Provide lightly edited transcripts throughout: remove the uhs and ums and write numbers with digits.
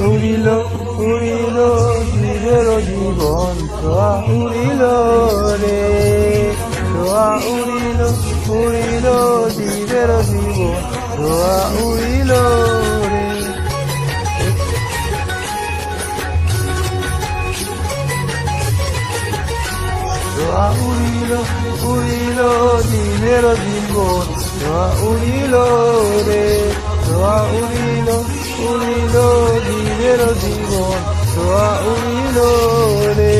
উড়িল উড়িল জীবের জীবন, ছোঁয়া উড়িল রে, ছোঁয়া উড়িল উড়িল জীবের জীবন, ছোঁয়া উড়িল রে। ছোঁয়া উড়িল উড়িল জীবের জীবন, ছোঁয়া উড়িল রে, ছোঁয়া উড়িল উড়িল জীবের জীবন, ছোঁয়া উড়িল রে।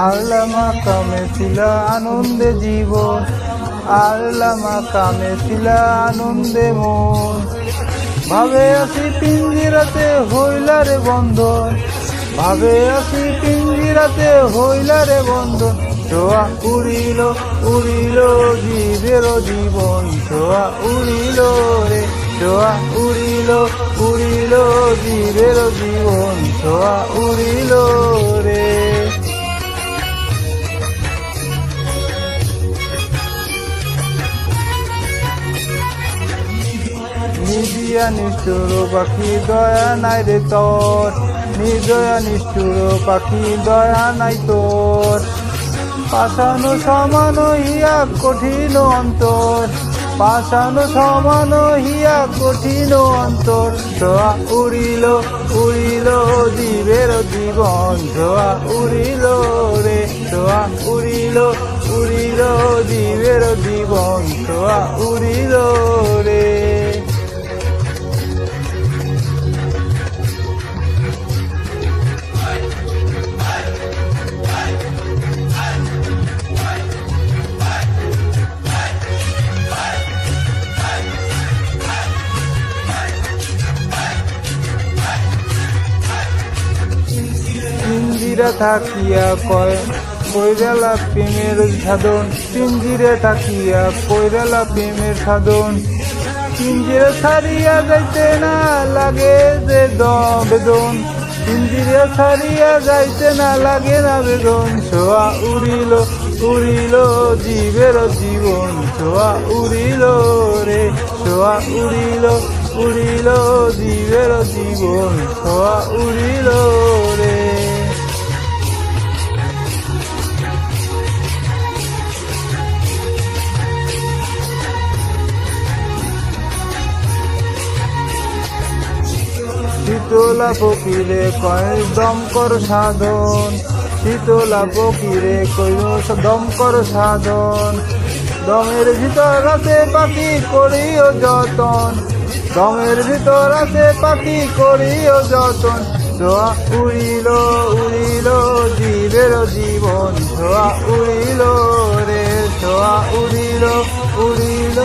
আল্লাহ মাকামে ছিল আনন্দে জীবন, আল্লাহ মাকামে ছিল আনন্দে মন, ভাবে আসি পিঞ্জিরাতে হইলারে বন্ধন, ভাবে আসি পিঞ্জিরাতে হইলারে বন্ধন, ছোঁয়া উড়িল উড়িল জীবের জীবন, ছোঁয়া উড়িল রে, ছোঁয়া উড়িল উড়িল জীবের জীবন, ছোঁয়া উড়িল রে। নিদিয়া নিষ্ঠুর পাখি দয়া নাই রে তোর, নিদয়া নিষ্ঠুর পাখি দয়া নাই তোর, পাষাণ সমান হিয়া কঠিন অন্তর, পাষাণ সমান হিয়া কঠিন অন্তর, ছোঁয়া উড়িল উড়িল জীবের জীবন, ছোঁয়া উড়িল রে, ছোঁয়া উড়িল উড়িল জীবের জীবন, ছোঁয়া উড়িল রে। পিঞ্জিরা থাকিয়া কইরালা প্রেমের সাধন, পিঞ্জিরে থাকিয়া কইরালা প্রেমের সাধন, পিঞ্জিরে ছাড়িয়া যাইতে না লাগে যে বেদন, পিঞ্জিরে ছাড়িয়া যাইতে না লাগে না বেদন, ছোঁয়া উড়িল উড়িল জীবের জীবন, ছোঁয়া উড়িল রে, ছোঁয়া উড়িল উড়িল জীবের জীবন, ছোঁয়া উড়িল রে। শীতলা ফকিরে কয় দমকর সাধন, শীতলা ফকিরে কয় দমকর সাধন, দমের ভিতর আছে পাখি করিও যতন, দমের ভিতর আছে পাখি করিও যতন, ছোঁয়া উড়িল উড়িল জীবের জীবন, ছোঁয়া উড়িল রে, ছোঁয়া উড়িল উড়িল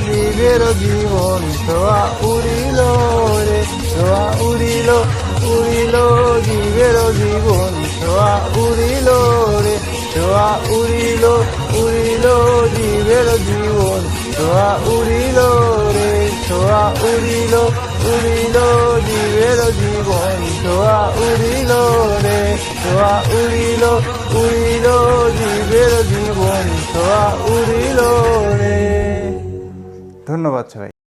জীবের জীবন, ছোঁয়া উড়িল রে, ছোঁয়া উড়িল উড়িল জীবের জীবন, ছোঁয়া উড়িল রে, ছোঁয়া উড়িল উড়িল জীবের জীবন, ছোঁয়া উড়িল রে, ছোঁয়া উড়িল উড়িল জীবের জীবন, ছোঁয়া উড়িল রে, ছোঁয়া উড়িল উড়িল জীবের জীবন, ছোঁয়া উড়িল রে। ধন্যবাদ সবাই।